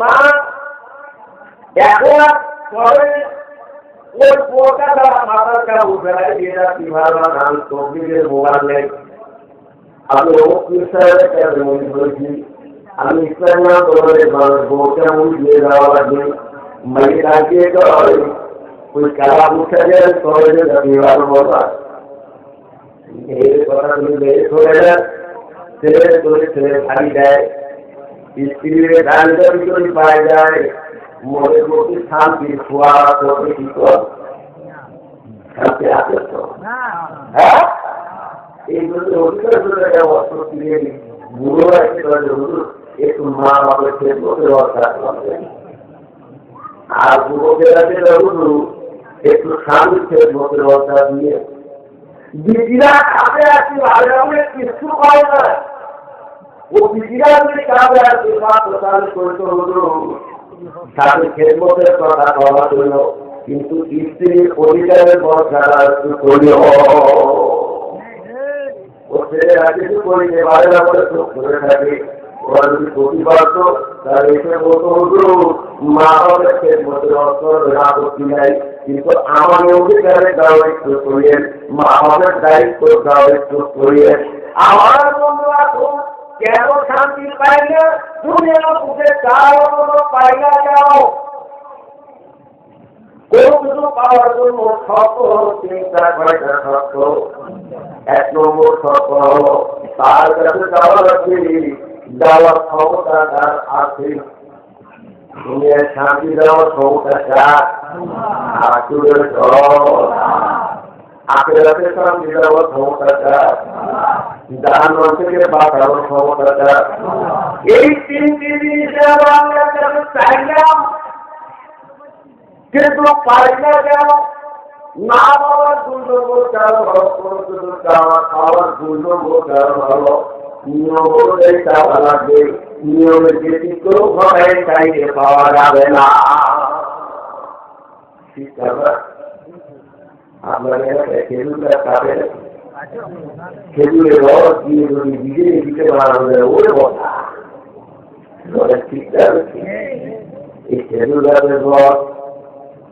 মা এখন ওই পোকা দ্বারা মাথার কাছে উঠে রাখে যেটা কিভাবে নাম তবলিগের মোবাইল নেই। আমি আমি ইসলাম তোমাদের মানুষ বউকে উঠিয়ে দেওয়া লাগবে মাইকে ডাকিয়ে ওই কালা উঠে যায় তবে বিবাহ বলা এই কথা তুমি বেশ হয়ে যায় ছেলে তোলে ছেলে ভারী দেয় স্ত্রীর গাড়িটা ভিতরে পাওয়া যায় মনের প্রতি শান্তি খোয়া তোকে কি কর শান্তি আছে তো হ্যাঁ এইগুলো অধিকার অস্ত্র কিনে বুড়ো একটু মা বাবার ক্ষেত্রে আর বুড়োকে একটু স্বামীর ক্ষেত্রে ব্যবস্থা দিয়ে দিদিরা কাছে আসি ভালো কিছু হয় না ও দিদিরা যদি কাছে আসি প্রচার করতে হলো তাদের ক্ষেত্রের কথা বলা হইল কিন্তু স্ত্রীর অধিকারের ব্যবস্থাটা একটু করলেও ও ছেলেরা কিছু করিতে পারে না বলে চোখ ধরে থাকে ওরা যদি প্রতিবাদ তাহলে এসে বলতে হতো মা বাবার ক্ষেত্রে আপত্তি নাই কিন্তু আমার অধিকারের দাও একটু করিয়েন মা বাবার দায়িত্ব দাও একটু করিয়েন আমার বন্ধু এখন কেন শান্তি পাই না তুমি আমার বুঝে চাও পাই না যাও কোন কিছু পাওয়ার জন্য শর্ত হল চিন্তা কয়টা শর্ত এক নম্বর শর্ত হল তার কাছে যাওয়া লাগবে যাওয়ার ক্ষমতা তার আছে দুনিয়ায় শান্তি দেওয়ার ক্ষমতা আসুরের আখেরাতে শান্তি দেওয়ার ক্ষমতা জাহান্নাম থেকে বাঁচানোর ক্ষমতা এই তিনটি জিনিস আমরা কাছে চাইলাম কিন্তু পাই না কেন না বাবার 2 নম্বর কারণ হলো কোনো কিছু খাওয়ার 2 নম্বর কারণ হলো নিয়ম অনুযায়ী চাওয়া লাগবে নিয়মের ব্যতিক্রম ঘটায় চাইলে পাওয়া যাবে না ঠিক আছে আপনার এলাকায় খেজুরটা খাবে খেজুরের রস দিয়ে যদি বিজেপি দিতে পারা যায় ওরে কথা ঠিক আছে এই খেজুর গাছের রস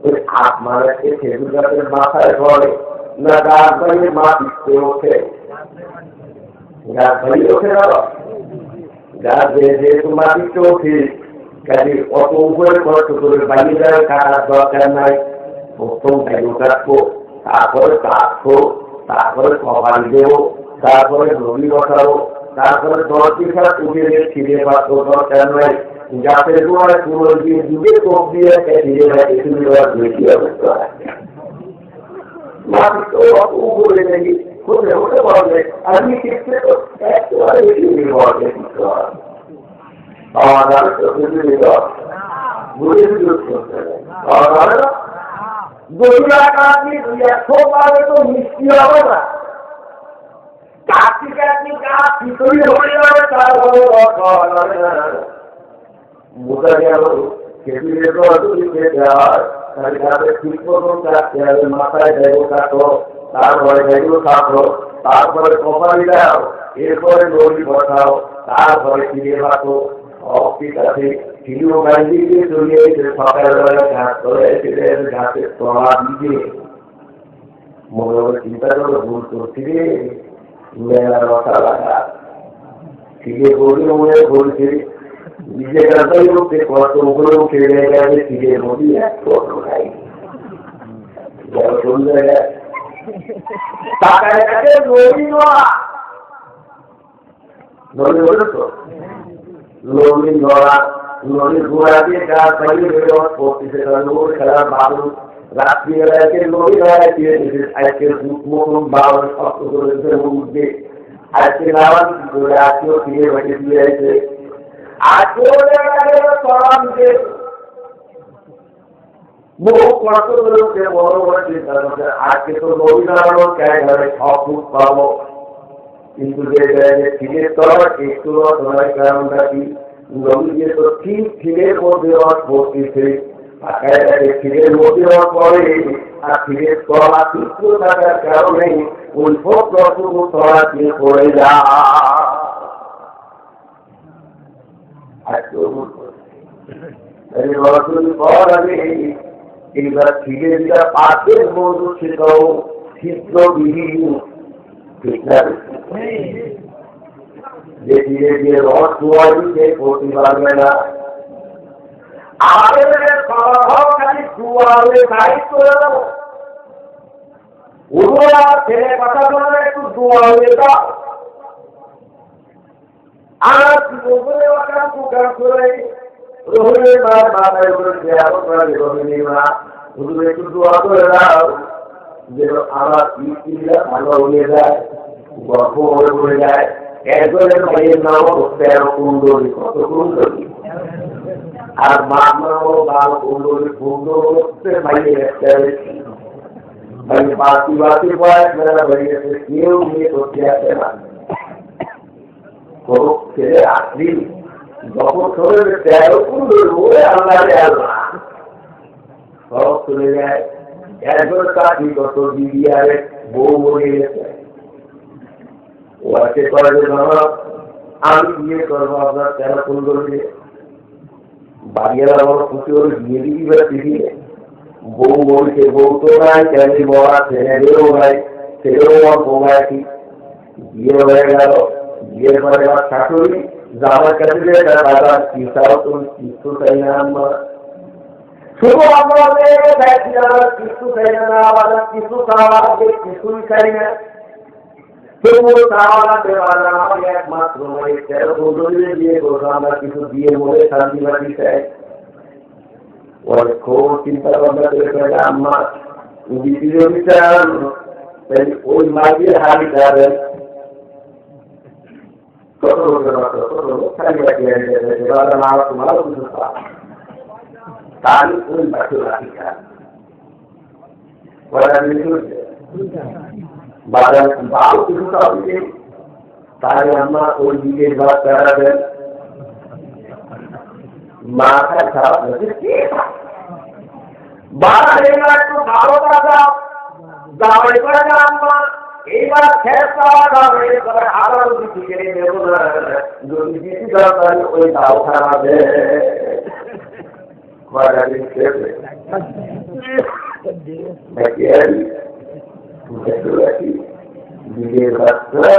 ওই আপনার খেজুর গাছের মাথায় ধরে না গাছ বাড়িয়ে মা দিতে ওঠে গাছ বাড়িয়ে ওঠে না গাছ যেহেতু মাটিতে ওঠে কাজে অত উপরে কষ্ট করে বাড়িয়ে দেওয়ার কাটার দরকার নাই প্রথম গাড়ি কাটবো তারপরে কাটবো তারপরে কভারি দেবো তারপরে রবি বসাবো তারপরে 10 দিন উঠে ছিঁড়ে পাত্র দরকার নাই গাছের গোড়ায় পুরো দিয়ে দুধের কোপ দিয়ে ফিরে রাখে শুরু হওয়ার বেশি অবস্থা মাটি তো অত উপরে নাকি কোথায় হতে পারবে আমি ক্ষেত্রে তো একেবারে বেশি নির্ভর পাওয়া যাবে তো বুঝে বিরোধ করতে পাওয়া যাবে না গরুরা কাটনি 100 পাবে তো মিষ্টি হবে না কাটনি কাটনি গাছ ভিতরে হয়ে যাবে তারপরে বোঝা গেল খেজুরের রস খেতে হয় তাহলে গাছের ঠিক মতন কাটতে হবে মাথায় দেবো কাটো তারপরে দেবো কাটো তারপরে কপালি দাও এরপরে নদী বসাও তারপরে ফিরে বাঁচো ঠিক আছে ফিরেও গাড়ি দিয়ে চলে এসে সকালবেলা ঘাস করে ফিরে ঘাসের তলা দিয়ে মনে হবে চিন্তা করে ভুল করছি রে মেলার রসা লাগা ফিরে গড়ি মনে বলছে নিজে গাছাই করতে কত উপরে উঠে গেছে ফিরে নদী এক কত খাই কোন জায়গায় টাকায় কাছে নদী নদী বলে তো নদী নড়া নদীর ঘোড়া দিয়ে গাছ বাড়িয়ে বেরোয় করতেছে নদী খেলার বাবু রাত্রিবেলাকে নদী নড়ায় দিয়ে আজকে মতন বাবার শক্ত করেছে মধ্যে আজকে নামান কি করে আজকেও ফিরে বেঁচে দিয়ে আছে আজকেও বহু কষ্ট করে বড় বড় চিন্তা করছে আজকে তো নদী নাড়ানো জায়গায় সব পাবো কিন্তু যে জায়গায় ফিরের তলা একটু নয় কারণটা কি নদীকে তো ঠিক ফিরের মধ্যে রস পড়তেছে ফিরের মধ্যে রস পড়ে আর ফিরের তলা তীব্র থাকার কারণে ওই সব রসগুলো তলা দিয়ে পড়ে যায় এইবার ফিরে দিয়া পাশের মধু সেটাও চিত্রবিহীন ঠিক না যে ধীরে ধীরে রস দুয়ারিতে করতে পারবে না আমাদের খালি দুয়ারে দায়িত্ব ওরা ছেলে কথা বলে একটু দুয়ারে দাও আর বলে ওটা প্রকার করে রোহিণী মার মাথায় উপরে দেওয়া করে রোহিণী মা শুধু একটু দোয়া করে দাও যেন আমার স্ত্রীরা ভালো হয়ে যায় গর্ব হয়ে পড়ে যায় একজনের ভাইয়ের নাম 13 কুণ্ডলী কত কুণ্ডলী আর মার নাম 12 কুণ্ডলী কুণ্ডল হচ্ছে ভাইয়ের একটা ভাই বাতি বাতি বয়স মেলা হয়ে গেছে কেউ নিয়ে করতে আসে না কোনো ছেলে আসলি যখন শরীরে 13 কুণ্ডলী বলে আল্লাহ আল্লাহ সব চলে যায় একজন কাঠি কত বিডিআরে বউ মরে গেছে ওকে করে যে আমি বিয়ে করবো আপনার 13 কুণ্ডলী বাড়িয়ালা বড় খুশি হলে বিয়ে দিবি বেড়ে দিদিয়ে বউ মরেছে বউ তো নাই তেমনি বড়া ছেলেদেরও নাই ছেলেও আমার বউ একই বিয়ে হয়ে গেল বিয়ের পরে আমার শাশুড়ি জামার কাছে দিয়ে দাদা চিন্তাও তুমি কিছু চাই না আমার শুধু আমরা দেখছি আমার কিছু চাই না আমাদের কিছু খাওয়া কিছুই চাই না তবুও খাওয়া দেওয়া না আমাকে একমাত্র মানে 13 কুণ্ডলী বিয়ে করবো আমরা কিছু দিয়ে বলে শান্তি বাড়ি চাই খুব চিন্তা ভাবনা করে আম্মা দ্বিতীয় বিচার ওই মাটির হাড়ি যাবেন কত লোকের মতো কত লোক খালি বাকি তোমারও কিছু তাহলে ওই বাকি রাখি খান বাজার ভালো কিছু খাওয়াবে তাহলে আম্মা ওই দিকের ভাত বেড়াবেন মাথায় খারাপ হচ্ছে একটু ভালো টাকা দাওয়াই করে আম্মা এইবার শেষ খাওয়া দাওয়া আবার কিছু কেড়ে দেব না যদি কিছু দরকার ওই দাও খাওয়াবে বিলের বাচ্চা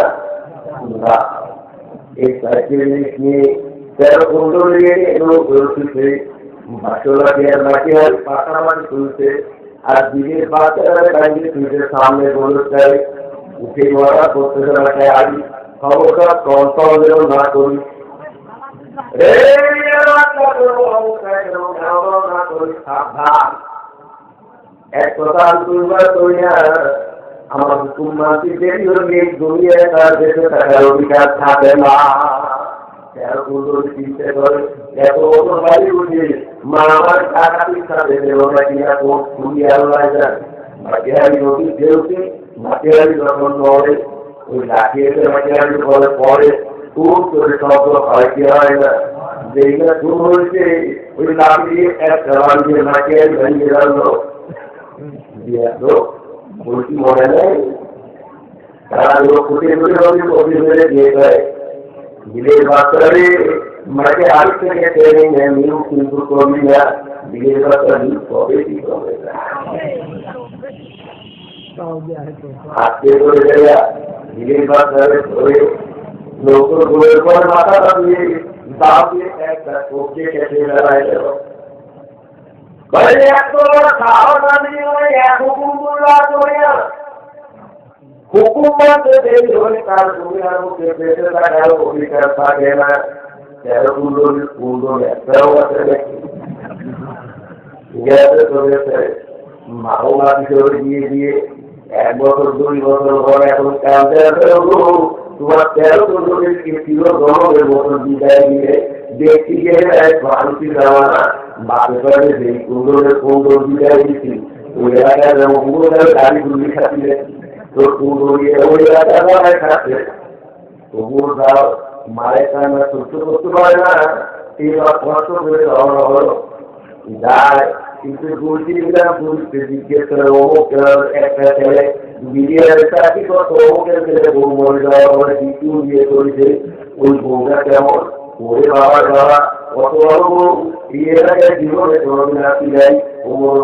এই সাইকেল নিয়ে 13 কুণ্ডলী লোক উঠছে বাসলা দেওয়ার মাটি আর পাকা মাটি তুলছে আর দিনের বাচ্চারা গাড়ি তুলছে সামনে বলছে উঠে মারা করতেছে না আজ খবরটা কন্ট্রোল না করি এক কথা তুলবার করি না আমার হুকুম মানছি দেরি হলে দুনিয়ায় তার দেশে থাকার অধিকার থাকে না চিন্তা করে এত বাড়ি উঠে মা আমার টাকা পিছা দেবে ওরা কিনা খুবই আল্লাহ যান মাটিহারি নদী ফেলতে মাটিহারি যখন নড়ে ওই লাঠি এসে মাটিহারি পরে পরে খুব করে শব্দ হয় কি হয় না যেগুলো শুরু হয়েছে ওই লাঠি দিয়ে একটা বাড়িতে মাটিহারি ভেঙে গেল বলছি মনে নেই তারা লোক ফুটে ফুটে হবে অফিস মেরে দিয়ে দেয় বিলের বাচ্চারে মাকে আগ থেকে ট্রেনিং নিউ কিন্তু করবি না বিলের বাচ্চা নিউ কবে কি করবে না হাতে করে দেয়া বিলের বাচ্চারে ধরে নৌকো গোয়ের পর মাথাটা দিয়ে দাও দিয়ে একটা কোপকে কেটে বেড়ায় গেল এত খাওয়া না দিয়ে এক হুকুম করলা করে হুকুম মানতে দেরি হলে তার দুনিয়ার মুখে পেটে থাকার অধিকার থাকে না 13 কুণ্ডলী একটাও আছে নাকি গ্যাসে চলেছে মাও হিসেবে দিয়ে দিয়ে 1 বছর 2 বছর পরে এখন কাঁদতে আছে তোমার 13 কুণ্ডলীর কি ছিল গরমের বছর বিদায় দিয়ে দেখছি যে এক মানসি জামানা বাপে করে যেই কুণ্ডল বিদায় দিচ্ছি ওই এলাকায় গাড়ি গুলি খাচ্ছিলে তোর কুণ্ডলী ওই এলাকায় খাচ্ছে তবুও যাও মায়ের কান্না সহ্য করতে পারে না এইবার কষ্ট করে রওনা হলো যায় কিন্তু বুঝতে জিজ্ঞেস করে অমুক একটা ছেলে বিরিয়ার চাকরি করতো অমুকের ছেলে বউ মরে যাওয়ার পরে দ্বিতীয় বিয়ে করেছে ওই বউটা কেমন ওরে বাবা বাবা কত বড় এর আগে জীবনে কোনোদিন আসি যাই ওমর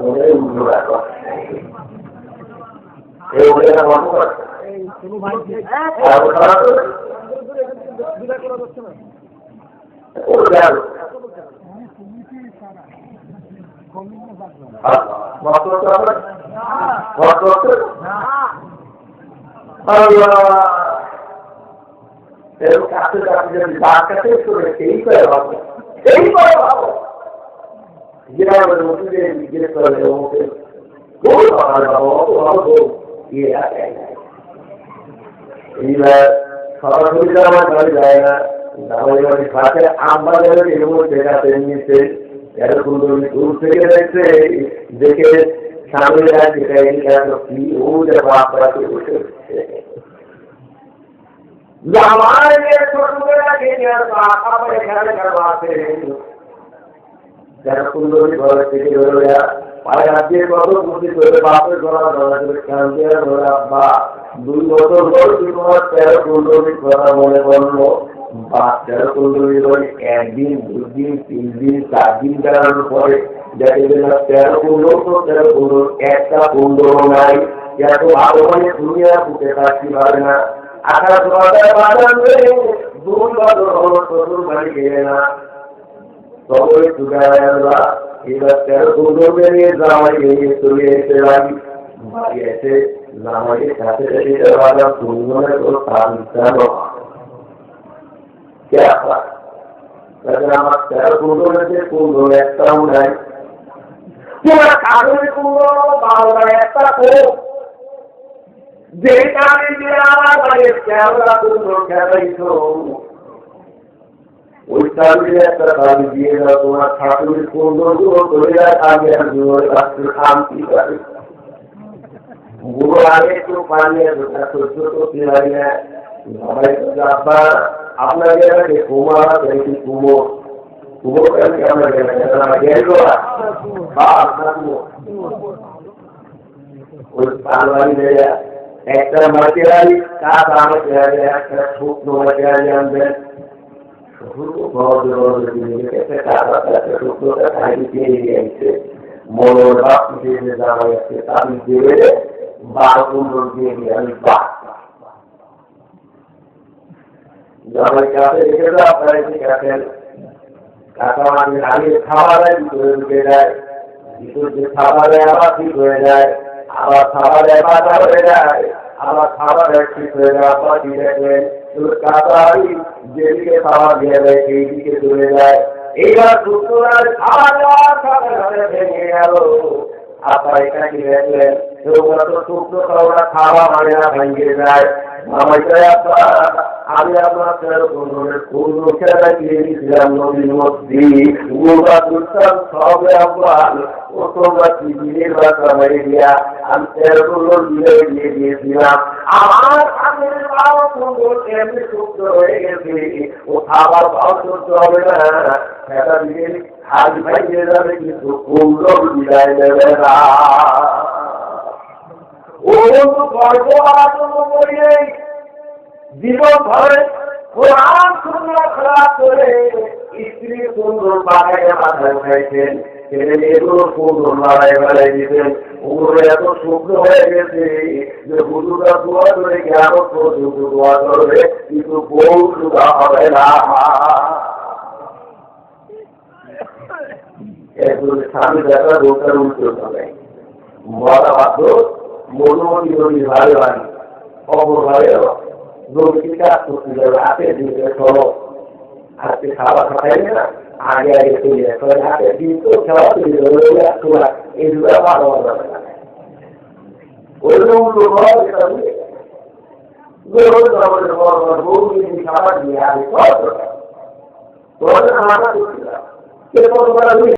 মনে উঠলো রাখা এই ওরে না মনে করে সরাসরি আমার গাড়ি যায় না আমাদের এরকম দেখাতে নিয়েছে এরকম দূর থেকে দেখছে দেখে সামনে কি ও দেখো আপনারা বসে সুন্দরী ঘর থেকে পায়ে হাত দিয়ে কত বুদ্ধি করে বাপের ঘোরা বা 2 বছর পর তোমার 13 কুণ্ডলী কথা মনে করলো বা 13 কুণ্ডলী একদিন 2 দিন 3 দিন 4 দিন বেড়ানোর পরে দেখে যে 13 কুণ্ডল তো 13 কুণ্ডল একটা কুণ্ডল নাই এত ভালো মানে দুনিয়া ফুটে থাকতে পারে না আকাশ বাজার বাজার 2 বছর হলো শ্বশুর বাড়ি গেলে না তবে সুগারা এবার 13 কুণ্ডল নিয়ে জামাই নিয়ে চলে এসে বাড়ি এসে জামাইয়ের সাথে সাথে সুন্দর কোনো প্রাণ জানো আমার 13 কুণ্ডলের কুণ্ডল একটাও নাই তোমার কাগজের কুণ্ডল বাংলা একটা যে কারণে দিয়ে আমার বাড়ির 13টা কুণ্ডল খেলাইছ ওই কারণে একটা কাজ দিয়ে দাও তোমার ঠাকুরের কুণ্ডলগুলো করে আগে শান্তি পাবে বুড়ো আগে একটু পানি সহ্য করতে পারি না আপনাকে কুমার দেখি কুমোর কুমোর ওই পানবাড়ি একটা মাটিয়ারি কাজ আমাকে একটা শুকনো মাটিয়ারি আনবেন শুকনোটা খাইতে কিনে নিয়ে আসছে মনোর বাপ দিয়ে জামাই আছে তার দিয়ে 12 কুণ্ডল দিয়ে দিয়ে আমি জামাই কাছে রেখে দাও আপনারা কি কাছেন কাকা মানে আগে খাবারে ভিতরে ঢুকে যায় ভিতর যে খাবারে আবার ঠিক হয়ে যায় আবার খাবারে বাধা হয়ে যায় আবার খাবারে ঠিক হয়ে যায় আবার ঠিক দেখবেন কাকাই যেদিকে খাবার দিয়ে দেয় সেই দিকে চলে যায় এইবার শুক্রবার খাওয়া দাওয়া খাবার ভেঙে গেল আপনার এখানে কি দেখলেন শুক্র খাওয়া খাওয়া মানে না ভেঙে যায় আমি আপনার কোন খেলা কিনে দিয়েছিলাম নদীর মধ্যে সবে আপনার তোমরা কি দিনের বাচ্চা মেরে দিয়া আমি 13 দিয়ে দিয়েছিলাম আমার এমনি শুক্র হয়ে গেছে ও খাবার ভাও করতে হবে না খেলা দিয়ে হাত ভাইয়ে যাবে কিন্তু কুণ্ডল বিদায় দেবে না ও বন্ধু গর্ব আচরণ করিয়ে জীবন ধরে কোরআন সুন্দর খারাপ করে স্ত্রী সুন্দর বাগায় মাথায় উঠাইছেন ছেলে মেয়েগুলো সুন্দর লড়াই বেড়াই দিতেন ওগুলো এত শুক্র হয়ে গেছে যে হুজুরা দোয়া করে কেমন পর্যন্ত দোয়া করবে কিন্তু বউ সুদা হবে না স্বামী দেখা দোকার উল্টো হবে বলা বাধ্য মনোমতি যদি ভালো বাড়ি খবর ভালো দৌড়কে কাজ করতে যাবে হাতের দিকে সরো হাতে খাওয়া খাওয়াইবে না আগে আগে চলে যাবে হাতের দিন তো খাওয়া চলে যাবে এগুলো ভালো হবে না ওইরকম খাবার দিয়ে আগে তোমাদের মাথা করছিলাম